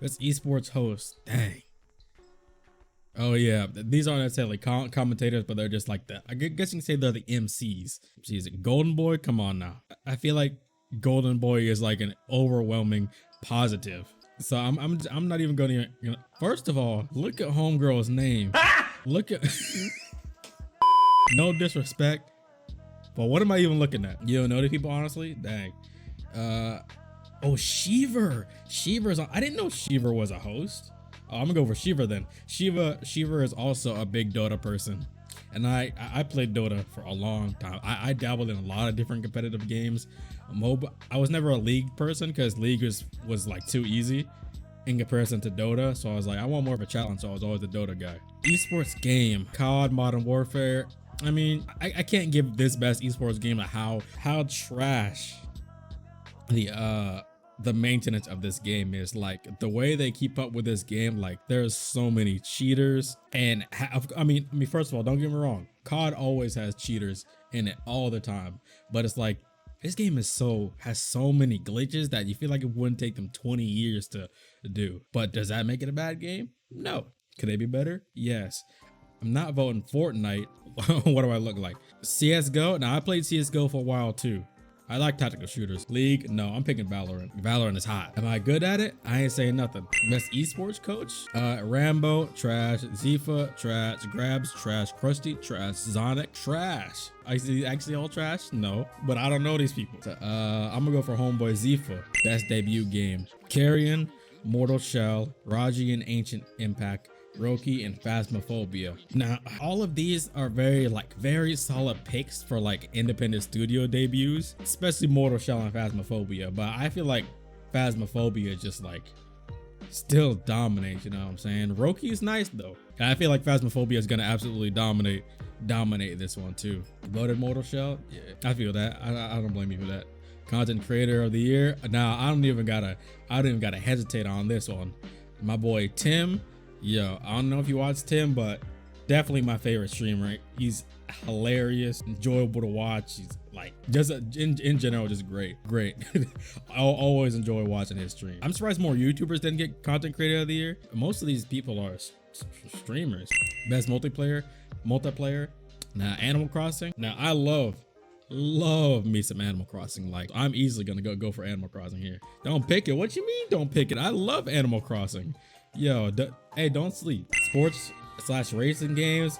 Best esports host. Dang. Oh yeah, these aren't necessarily commentators, but they're just like the. I guess you can say they're the MCs. She's Golden Boy. Come on now. I feel like Golden Boy is like an overwhelming positive. So I'm not even going to. First of all, look at homegirl's name. Look at. No disrespect, but what am I even looking at? You don't know the people, honestly. Dang. Oh, Shiver. Shiver's on. I didn't know Shiver was a host. Oh, I'm gonna go for Shiver then. Shiver is also a big Dota person, and I played Dota for a long time. I dabbled in a lot of different competitive games. MOBA. I was never a League person because League was like too easy in comparison to Dota. So I was like, I want more of a challenge. So I was always a Dota guy. Esports game, COD, Modern Warfare. I mean, I can't give this best esports game a how trash the maintenance of this game is. Like the way they keep up with this game, like there's so many cheaters. And I mean first of all, don't get me wrong, COD always has cheaters in it all the time, but it's like this game has so many glitches that you feel like it wouldn't take them 20 years to do. But does that make it a bad game? No. Could they be better? Yes. I'm not voting Fortnite. What do I look like? CSGO? Now I played CSGO for a while too. I like tactical shooters. League? No, I'm picking Valorant. Valorant is hot. Am I good at it? I ain't saying nothing. Best esports coach? Rambo, trash. Zifa, trash. Grabs, trash. Krusty, trash. Zonic, trash. Actually all trash? No, but I don't know these people. So, I'm gonna go for Homeboy Zifa. Best debut game. Carrion, Mortal Shell, Raji and Ancient Impact, Roki, and Phasmophobia. Now, all of these are very solid picks for like independent studio debuts, especially Mortal Shell and Phasmophobia. But I feel like Phasmophobia just like still dominates, you know what I'm saying? Roki is nice though. And I feel like Phasmophobia is gonna absolutely dominate this one too. Voted Mortal Shell? Yeah, I feel that. I don't blame you for that. Content creator of the year. Now I don't even gotta hesitate on this one. My boy Tim. Yo, I don't know if you watch Tim, but definitely my favorite streamer. He's hilarious, enjoyable to watch. He's like just in general, just great. I'll always enjoy watching his stream. I'm surprised more YouTubers didn't get content creator of the year. Most of these people are streamers. Best multiplayer. Now Animal Crossing. Now I love me some Animal Crossing. Like I'm easily gonna go for Animal Crossing here. Don't pick it. What you mean don't pick it? I love Animal Crossing. Yo, hey, don't sleep. Sports/racing games.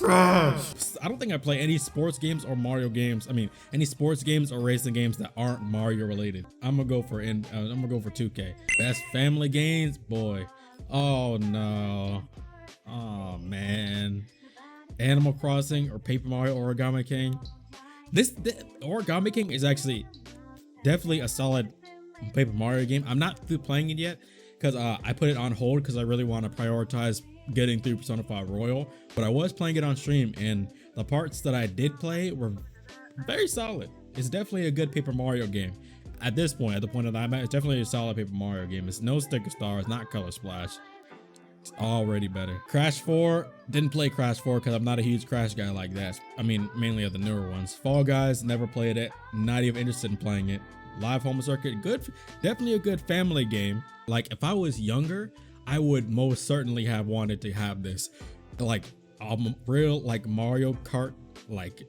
I don't think I play any sports games or Mario games. I mean, any sports games or racing games that aren't Mario related. I'm gonna go for 2K. Best family games, boy. Oh no. Oh man. Animal Crossing or Paper Mario Origami King. The Origami King is actually definitely a solid Paper Mario game. I'm not through playing it yet because I put it on hold because I really want to prioritize getting through Persona 5 Royal, but I was playing it on stream and the parts that I did play were very solid. It's definitely a good Paper Mario game. At this point, at the point that I'm at, it's definitely a solid Paper Mario game. It's no sticker stars, not color splash. It's already better. Crash 4, didn't play Crash 4 because I'm not a huge Crash guy like that. I mean, mainly of the newer ones. Fall Guys, never played it, not even interested in playing it. Live Home Circuit, good, definitely a good family game. Like if I was younger, I would most certainly have wanted to have this, like real like Mario Kart like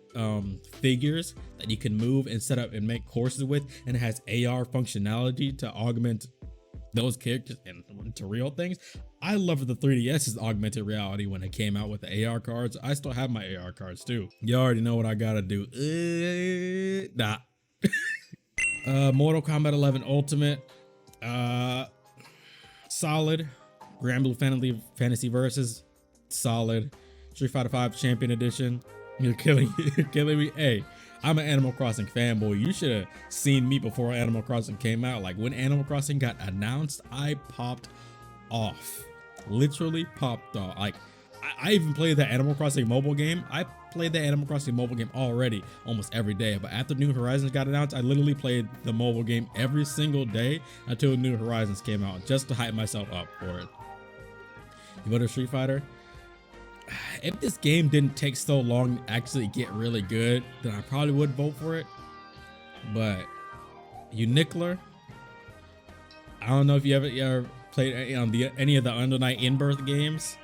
figures that you can move and set up and make courses with, and it has AR functionality to augment those characters into real things. I love the 3DS's augmented reality when it came out with the AR cards. I still have my AR cards too. You already know what I gotta do. Nah. Mortal Kombat 11 Ultimate, solid. Grand Blue Fantasy Versus, solid. Street Fighter 5 Champion Edition, you're killing me. Hey, I'm an Animal Crossing fanboy. You should have seen me before Animal Crossing came out. Like when Animal Crossing got announced, I popped off, literally popped off. Like I even played the Animal Crossing mobile game. I played the Animal Crossing mobile game already almost every day, but after New Horizons got announced, I literally played the mobile game every single day until New Horizons came out, just to hype myself up for it. You go to Street Fighter. If this game didn't take so long to actually get really good, then I probably would vote for it. But Uniqler, I don't know if you ever played any of the Under Night In-Birth games.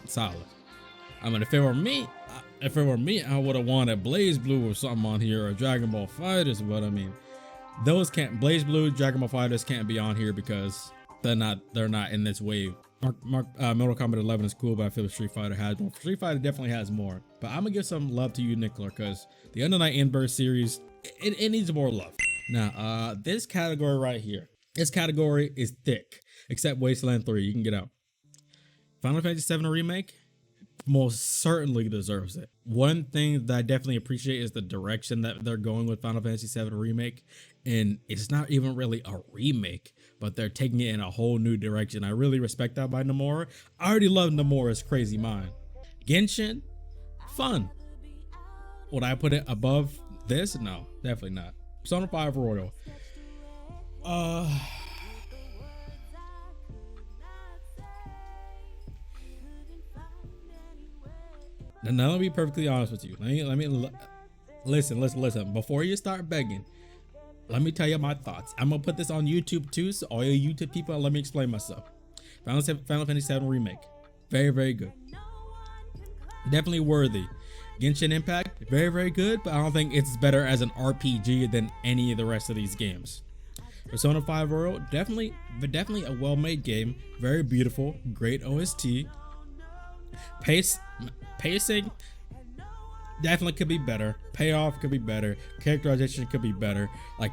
Solid. I mean, if it were me, I would have wanted Blaze Blue or something on here, or Dragon Ball Fighters. But I mean, those can't. Blaze Blue, Dragon Ball Fighters can't be on here because they're not in this wave. Mortal Kombat 11 is cool, but I feel Street Fighter has more. Street Fighter definitely has more. But I'm gonna give some love to you, Nicola, because the Under Night In-Birth series, it needs more love. Now, this category right here, this category is thick, except Wasteland 3. You can get out. Final Fantasy VII Remake most certainly deserves it. One thing that I definitely appreciate is the direction that they're going with Final Fantasy VII Remake, and it's not even really a remake, but they're taking it in a whole new direction. I really respect that by Nomura. I already love Nomura's crazy mind. Genshin, fun. Would I put it above this? No, definitely not. Persona 5 Royal. Now let me be perfectly honest with you. Let me listen. Before you start begging, let me tell you my thoughts. I'm gonna put this on YouTube too, so all you YouTube people, let me explain myself. Final Fantasy VII Remake, very, very good. Definitely worthy. Genshin Impact, very, very good, but I don't think it's better as an RPG than any of the rest of these games. Persona 5 Royal, definitely a well-made game, very beautiful, great OST. Pacing definitely could be better. Payoff could be better. Characterization could be better. Like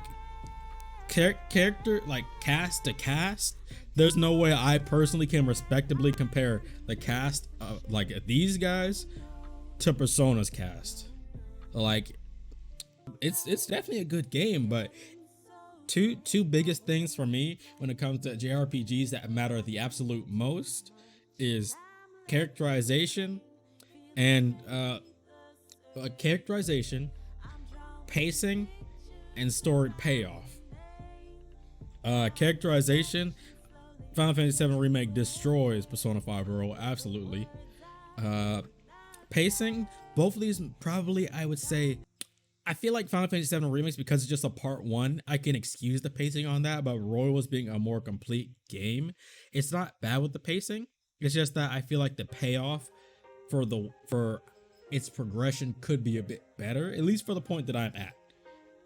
character, like cast to cast, there's no way I personally can respectably compare the cast of like these guys to Persona's cast. Like it's definitely a good game, but two biggest things for me when it comes to JRPGs that matter the absolute most is characterization and pacing, and story payoff. Characterization, Final Fantasy VII Remake destroys Persona 5 Royal, absolutely. Pacing, both of these probably, I would say, I feel like Final Fantasy VII Remake, because it's just a part one, I can excuse the pacing on that, but Royals being a more complete game, it's not bad with the pacing. It's just that I feel like the payoff for its progression could be a bit better, at least for the point that I'm at.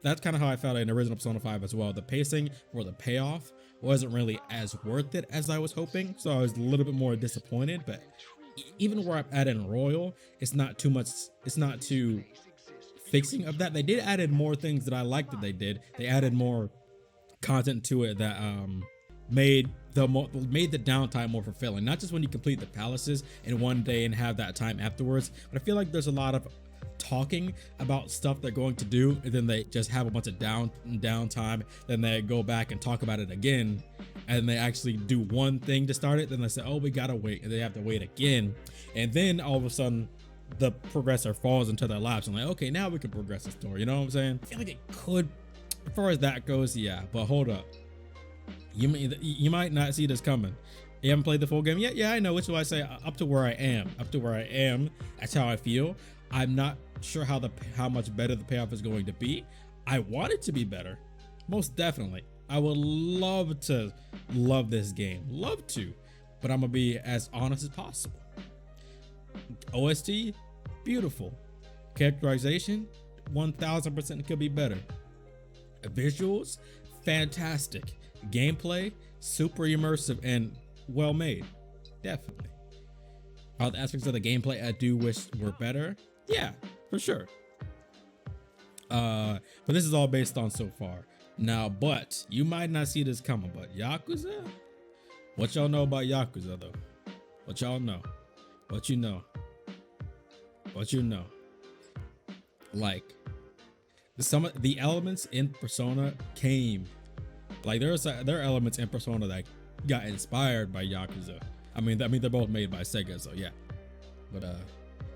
That's kind of how I felt in original Persona 5 as well. The pacing or the payoff wasn't really as worth it as I was hoping, so I was a little bit more disappointed. But even where I'm at in Royal, it's not too much. It's not too fixing of that. They did added more things that I liked that they did. They added more content to it that made the downtime more fulfilling. Not just when you complete the palaces in one day and have that time afterwards, but I feel like there's a lot of talking about stuff they're going to do, and then they just have a bunch of downtime, then they go back and talk about it again, and they actually do one thing to start it, then they say, oh, we gotta wait, and they have to wait again, and then all of a sudden the progressor falls into their laps and like, okay, now we can progress the story. You know what I'm saying? I feel like it could, as far as that goes, yeah, but hold up. You might not see this coming. You haven't played the full game yet? Yeah, I know, which is why I say up to where I am, that's how I feel. I'm not sure how much better the payoff is going to be. I want it to be better, most definitely. I would love to love this game, love to, but I'm gonna be as honest as possible. OST, beautiful. Characterization, 1000% could be better. Visuals, fantastic. Gameplay, super immersive and well made, definitely. All the aspects of the gameplay I do wish were better, yeah, for sure. But this is all based on so far. Now, but you might not see this coming, but Yakuza? What y'all know about Yakuza though? What y'all know? What you know? What you know? Like, some of the elements in Persona came, like there are elements in Persona that got inspired by Yakuza. I mean they're both made by Sega, so yeah. But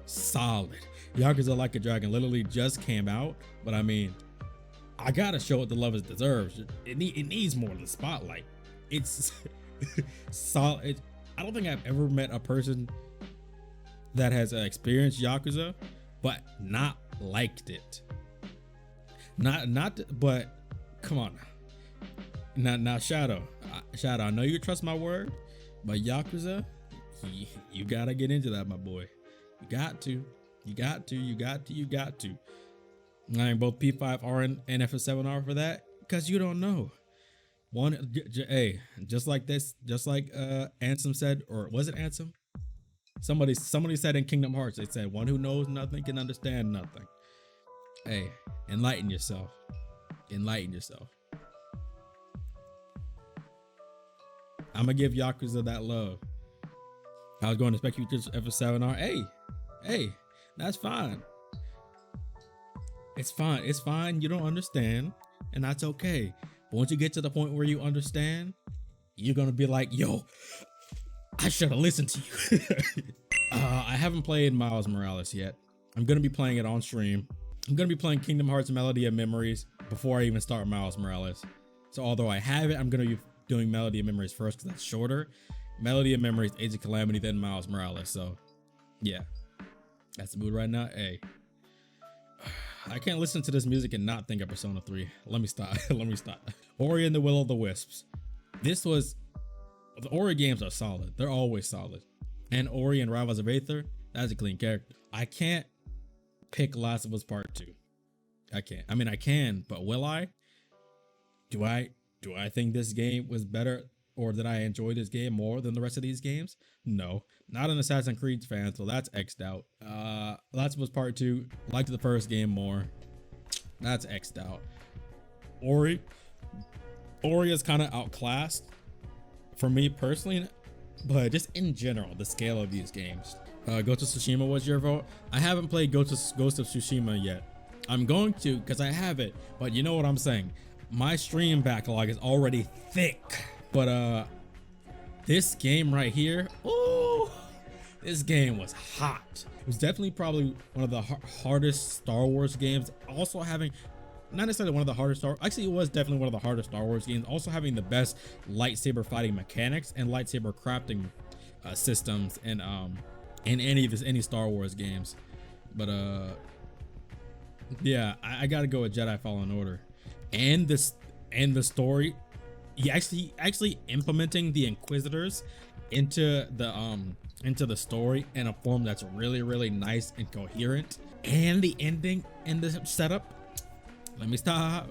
solid. Yakuza Like a Dragon literally just came out, but I mean, I gotta show it the love it deserves. It needs more of the spotlight. It's solid. I don't think I've ever met a person that has experienced Yakuza but not liked it. But come on. Now, Shadow, I know you trust my word, but Yakuza, you gotta get into that, my boy. You got to. I mean, both P5R and FS7R for that, because you don't know. Hey, just like this, just like Ansem said, or was it Ansem? Somebody said in Kingdom Hearts, they said, one who knows nothing can understand nothing. Hey, enlighten yourself. Enlighten yourself. I'm gonna give Yakuza that love. I was going to expect you to FS7R. Hey, that's fine. It's fine. You don't understand, and that's okay. But once you get to the point where you understand, you're gonna be like, yo, I should have listened to you. I haven't played Miles Morales yet. I'm gonna be playing it on stream. I'm gonna be playing Kingdom Hearts Melody of Memories before I even start Miles Morales. So although I have it, I'm gonna be doing Melody of Memories first because that's shorter. Melody of Memories, Age of Calamity, then Miles Morales. So yeah, that's the mood right now. Hey, I can't listen to this music and not think of Persona 3. Let me stop. Ori and the Will of the Wisps. The Ori games are solid. They're always solid. And Ori and Rivals of Aether, that's a clean character. I can't pick Last of Us Part 2. I can't. I mean, I can, but will I? Do I think this game was better, or did I enjoy this game more than the rest of these games? No. Not an Assassin's Creed fan, so that's X'd out. Last of Us Part 2, liked the first game more. That's X'd out. Ori is kind of outclassed for me personally, but just in general, the scale of these games. Ghost of Tsushima was your vote. I haven't played Ghost of Tsushima yet. I'm going to, because I have it, but you know what I'm saying. My stream backlog is already thick, but this game right here, oh, this game was hot. It was definitely probably one of the hardest Star Wars games. Also having, not necessarily one of the hardest actually it was definitely one of the hardest Star Wars games. Also having the best lightsaber fighting mechanics and lightsaber crafting systems in any Star Wars games. But yeah, I gotta go with Jedi Fallen Order. And the story, he actually implementing the Inquisitors into the story in a form that's really, really nice and coherent. And the ending and the setup. Let me stop.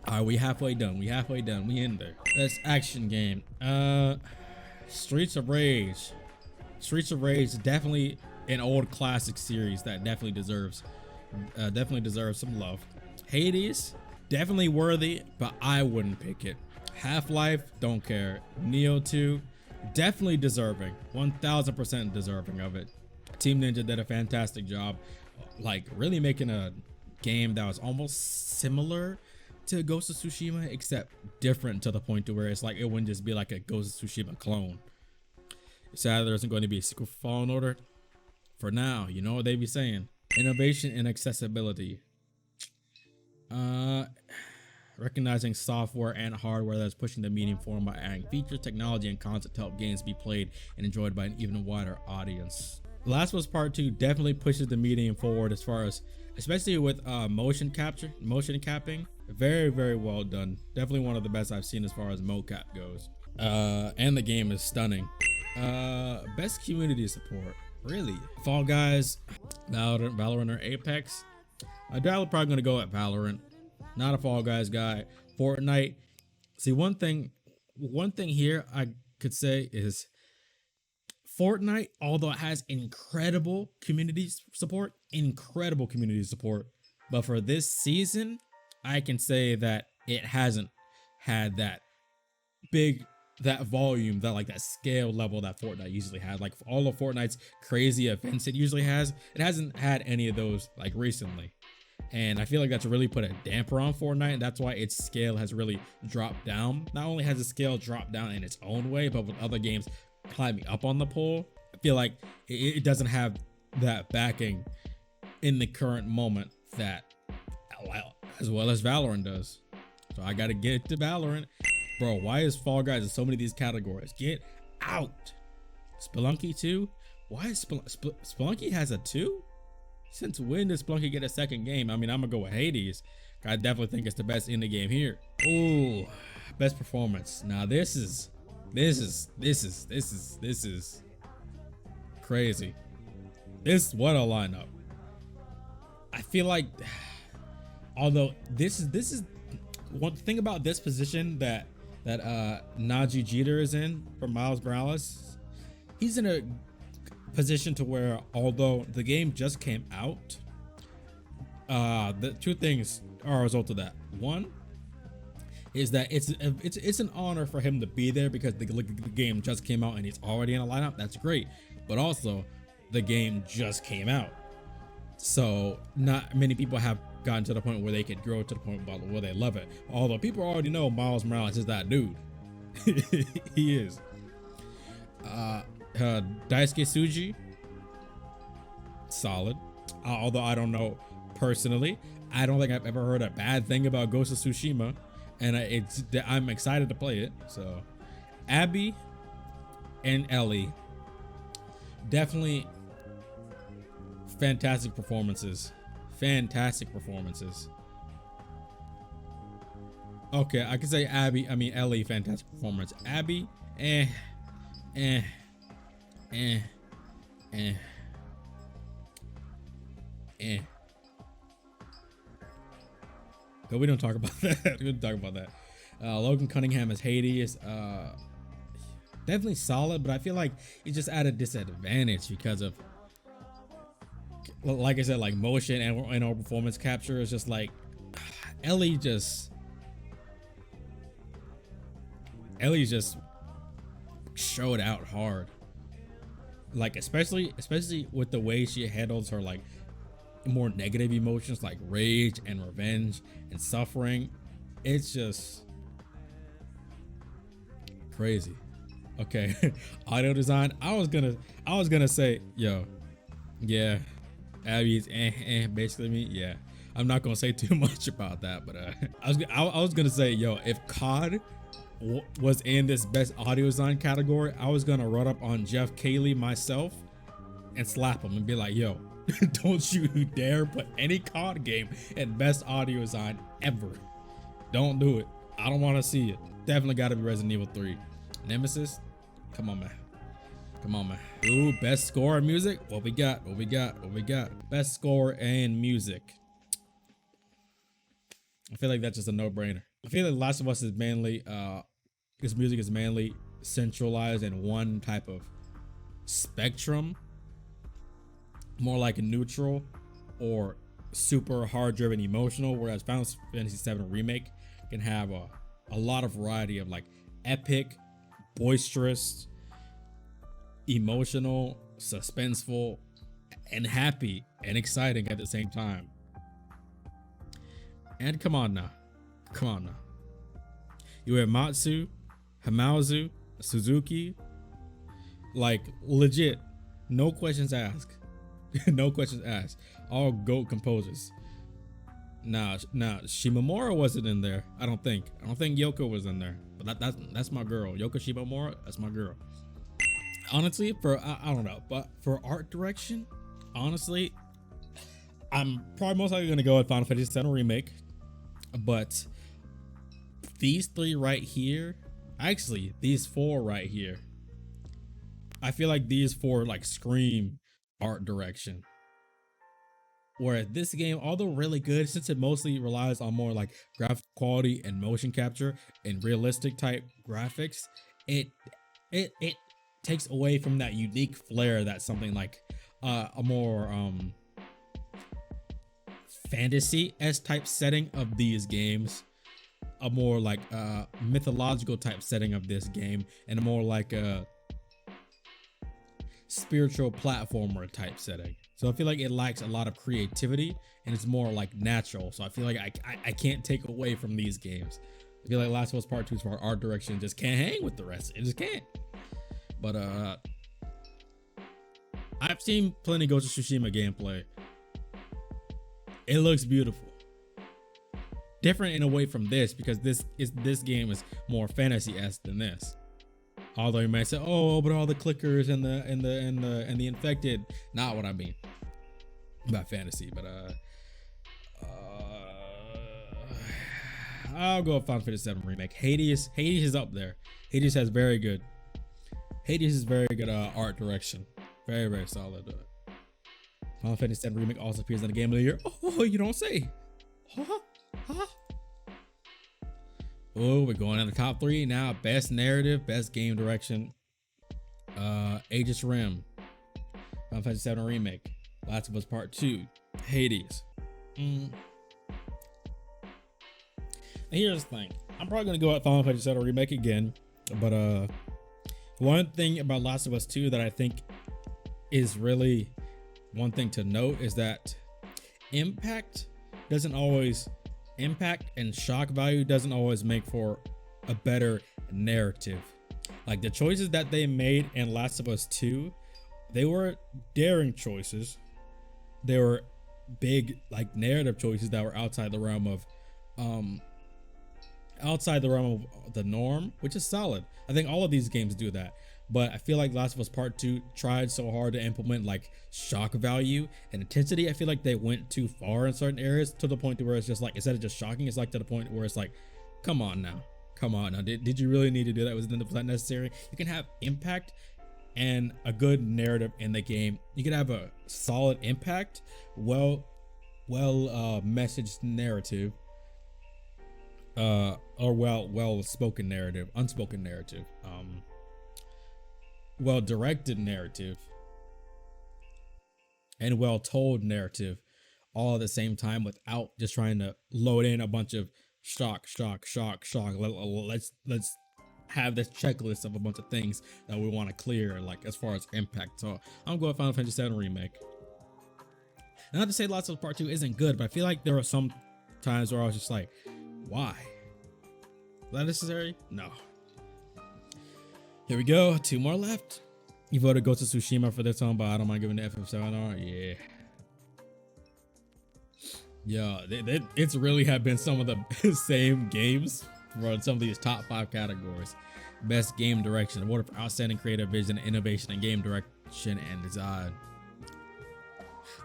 All right, we halfway done. We in there. That's action game. Streets of Rage. Definitely an old classic series that definitely deserves some love. Hades, definitely worthy, but I wouldn't pick it. Half-Life, don't care. Neo 2, definitely deserving, 1000% deserving of it. Team Ninja did a fantastic job, like really making a game that was almost similar to Ghost of Tsushima, except different to the point to where it's like it wouldn't just be like a Ghost of Tsushima clone. Sadly, there isn't going to be a sequel for Fallen Order. For now, you know what they be saying. Innovation and accessibility. Recognizing software and hardware that's pushing the medium forward by adding features, technology, and content to help games be played and enjoyed by an even wider audience. Last of Us Part 2 definitely pushes the medium forward as far as, especially with motion capping. Very, very well done. Definitely one of the best I've seen as far as mocap goes. And the game is stunning. Best community support. Really? Fall Guys, Valorant or Apex? I'm probably gonna go at Valorant. Not a Fall Guys guy. Fortnite. See, one thing here I could say is Fortnite, although it has incredible community support, but for this season, I can say that it hasn't had that volume, that scale level that Fortnite usually has. Like all of Fortnite's crazy events it usually has, it hasn't had any of those like recently. And I feel like that's really put a damper on Fortnite, and that's why its scale has really dropped down. Not only has the scale dropped down in its own way, but with other games climbing up on the pole, I feel like it doesn't have that backing in the current moment that, as well as Valorant does. So I gotta get to Valorant. Bro, why is Fall Guys in so many of these categories? Get out. Spelunky 2? Why is Spelunky has a 2? Since when does Spelunky get a second game? I mean, I'm gonna go with Hades, I definitely think it's the best indie game here. Ooh, best performance. Now this is crazy. What a lineup. I feel like, although this is one thing about this position that Najee Jeter is in for Miles Morales. He's in a position to where, although the game just came out, the two things are a result of that. One is that it's an honor for him to be there because the game just came out and he's already in a lineup. That's great, but also the game just came out, so not many people have gotten to the point where they could grow to the point where they love it. Although people already know Miles Morales is that dude. He is. Daisuke Tsuji, solid. Although I don't know personally, I don't think I've ever heard a bad thing about Ghost of Tsushima, and I'm excited to play it. So Abby and Ellie, definitely fantastic performances. Okay, I can say Ellie, fantastic performance. Abby, eh. But we don't talk about that. We don't talk about that. Logan Cunningham as Hades, definitely solid, but I feel like he's just at a disadvantage because of, like I said, like motion and our performance capture is just like Ellie just showed out hard. Like especially with the way she handles her like more negative emotions like rage and revenge and suffering. It's just crazy. Okay. Audio design. I was gonna say, yo, yeah, Abby's basically me. Yeah, I'm not gonna say too much about that, but I was gonna say, yo, if COD was in this best audio design category, I was gonna run up on Jeff Cayley myself and slap him and be like, yo, don't you dare put any COD game in best audio design ever. Don't do it. I don't want to see it. Definitely got to be Resident Evil 3. Nemesis, come on, man. Ooh, best score and music. What we got? Best score and music. I feel like that's just a no-brainer. I feel like Last of Us is mainly this music is mainly centralized in one type of spectrum, more like a neutral or super hard-driven emotional, whereas Final Fantasy VII Remake can have a lot of variety of like epic, boisterous, emotional, suspenseful, and happy and exciting at the same time. And come on now. Uematsu, Hamauzu, Suzuki, like legit, no questions asked. No questions asked. All GOAT composers. Now Shimomura wasn't in there. I don't think Yoko was in there. But that's my girl. Yoko Shimomura, that's my girl. Honestly, I don't know, but for art direction, honestly, I'm probably most likely gonna go with Final Fantasy VII Remake. But these three right here, actually these four right here, I feel like these four like scream art direction. Whereas this game, although really good, since it mostly relies on more like graphic quality and motion capture and realistic type graphics, it takes away from that unique flair that something like a more fantasy-esque type setting of these games, a more like mythological type setting of this game, and a more like a spiritual platformer type setting. So I feel like it lacks a lot of creativity and it's more like natural. So I feel like I can't take away from these games. I feel like Last of Us Part 2's art direction just can't hang with the rest. It just can't. But I've seen plenty Ghost of Tsushima gameplay. It looks beautiful. Different in a way from this because this game is more fantasy-esque than this. Although you might say, oh, but all the clickers and the infected. Not what I mean about fantasy, but I'll go with Final Fantasy VII Remake. Hades is up there. Hades has very good. Hades is very good art direction. Very, very solid. Final Fantasy VII Remake also appears in the Game of the Year. Oh, you don't say. Huh? Huh? Oh, we're going in the top 3 now. Best narrative, best game direction. Aegis Rim, Final Fantasy VII Remake, Last of Us Part 2, Hades. And here's the thing. I'm probably gonna go at Final Fantasy VII Remake again, but one thing about Last of Us 2 that I think is really one thing to note is that impact and shock value doesn't always make for a better narrative. Like the choices that they made in Last of Us 2, they were daring choices. They were big like narrative choices that were outside the realm of the norm, which is solid. I think all of these games do that. But I feel like Last of Us Part 2 tried so hard to implement like shock value and intensity. I feel like they went too far in certain areas to the point to where it's just like, instead of just shocking, it's like to the point where it's like, come on now. Did you really need to do that? Was that necessary? You can have impact and a good narrative in the game. You can have a solid impact, well messaged narrative, or well spoken narrative, unspoken narrative, well directed narrative, and well told narrative, all at the same time without just trying to load in a bunch of shock. Let's have this checklist of a bunch of things that we want to clear, like as far as impact. So I'm going Final Fantasy VII Remake. And not to say Last of Us Part 2 isn't good, but I feel like there were some times where I was just like, why? Is that necessary? No. Here we go. 2 more left. You voted Ghost of Tsushima for this one, but I don't mind giving the FF7R. Yeah. Yeah, it's really have been some of the same games for some of these top 5 categories. Best game direction, award for outstanding creative vision, innovation, and game direction and design.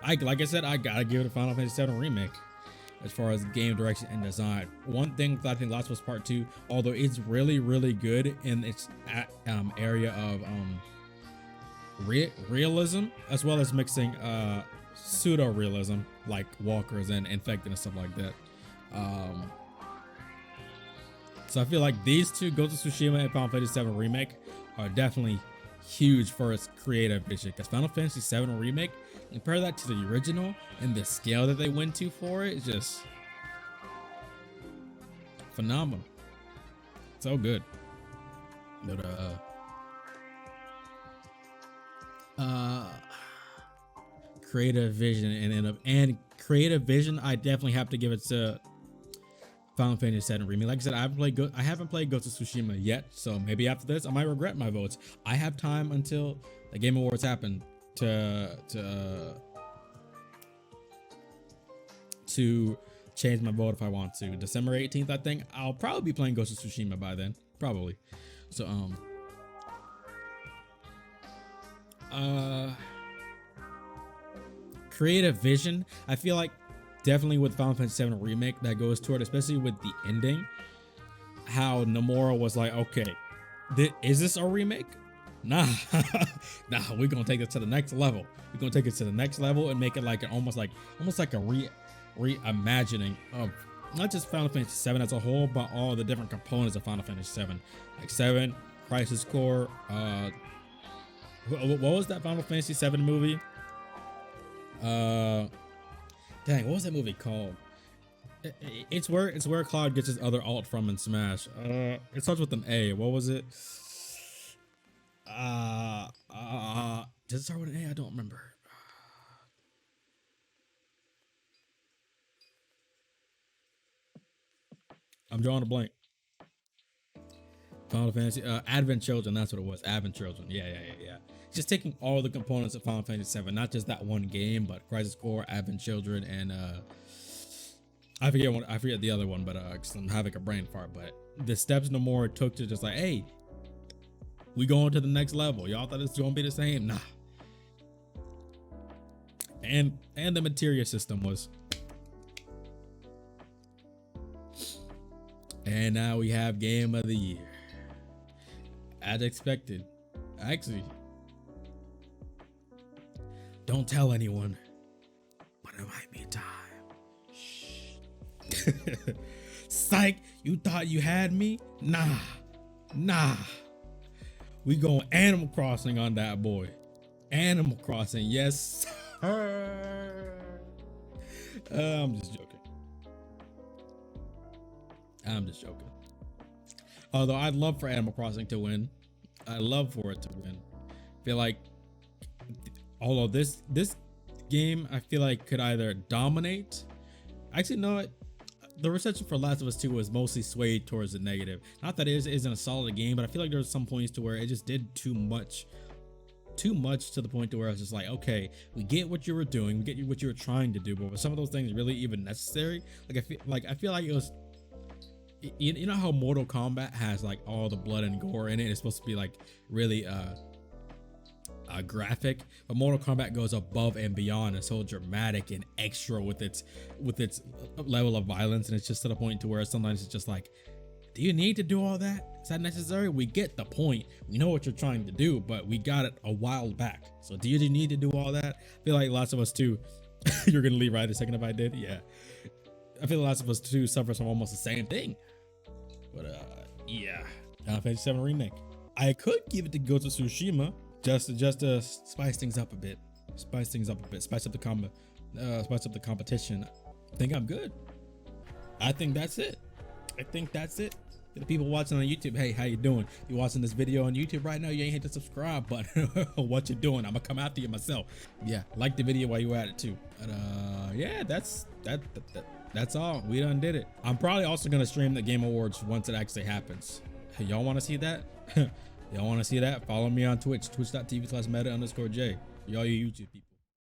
Like I said, I gotta give it a Final Fantasy VII Remake as far as game direction and design. One thing that I think Last of Us Part 2, although it's really, really good in its area of realism, as well as mixing pseudo realism like walkers and infected and stuff like that. So I feel like these two, Ghost of Tsushima and Final Fantasy VII Remake, are definitely huge for its creative vision. Because Final Fantasy VII Remake, compare that to the original and the scale that they went to for it, it's just phenomenal. So good. But creative vision and creative vision, I definitely have to give it to Final Fantasy VII Remake. Like I said, I haven't played Ghost of Tsushima yet, so maybe after this I might regret my votes. I have time until the Game Awards happen to change my vote if I want to. December 18th, I think I'll probably be playing Ghost of Tsushima by then, probably. So creative vision, I feel like definitely with Final Fantasy VII Remake that goes toward, especially with the ending, how Nomura was like, okay, is this a remake? Nah, we're gonna take it to the next level. We're gonna take it to the next level and make it like almost like a reimagining of not just Final Fantasy VII as a whole, but all the different components of Final Fantasy VII, like 7, Crisis Core. What was that Final Fantasy VII movie? Dang, what was that movie called? It's where Cloud gets his other alt from in Smash. It starts with an A. What was it? Does it start with an A? I don't remember. I'm drawing a blank. Final Fantasy, Advent Children, that's what it was. Advent Children. Yeah. Just taking all the components of Final Fantasy VII, not just that one game, but Crisis Core, Advent Children, and I forget the other one, but cause I'm having a brain fart. But the steps Nomura took to just like, hey, we going to the next level. Y'all thought it's gonna be the same? Nah. And the materia system was And now we have Game of the Year. As expected. Actually, don't tell anyone, but it might be time. Shh. Psych, you thought you had me? Nah. We going Animal Crossing on that boy. Animal Crossing, yes. I'm just joking. Although I'd love for Animal Crossing to win. I'd love for it to win. I feel like, although this game, I feel like could either dominate. Actually, no, the reception for Last of Us 2 was mostly swayed towards the negative. Not that it isn't a solid game, but I feel like there's some points to where it just did too much to the point to where I was just like, okay, we get what you were doing, we get what you were trying to do, but were some of those things really even necessary? I feel like it was, you know how Mortal Kombat has like all the blood and gore in it? It's supposed to be like really graphic, but Mortal Kombat goes above and beyond. It's so dramatic and extra with its level of violence, and it's just to the point to where sometimes it's just like, do you need to do all that? Is that necessary? We get the point. We know what you're trying to do, but we got it a while back. So do you need to do all that? I feel like Last of Us 2, you're gonna leave right a second if I did. Yeah. I feel like Last of Us 2 suffers from almost the same thing. But yeah. Final Fantasy 7 Remake. I could give it to Ghost of Tsushima just to spice things up a bit. Spice up the competition. I think I'm good. I think that's it. The people watching on YouTube, hey, how you doing? You watching this video on YouTube right now? You ain't hit the subscribe button. What you doing? I'm gonna come after you myself. Yeah, like the video while you at it too. But yeah, that's all. We done did it. I'm probably also gonna stream the Game Awards once it actually happens. Hey, y'all want to see that? Y'all want to see that? Follow me on Twitch, twitch.tv/meta_J. Y'all you YouTube people.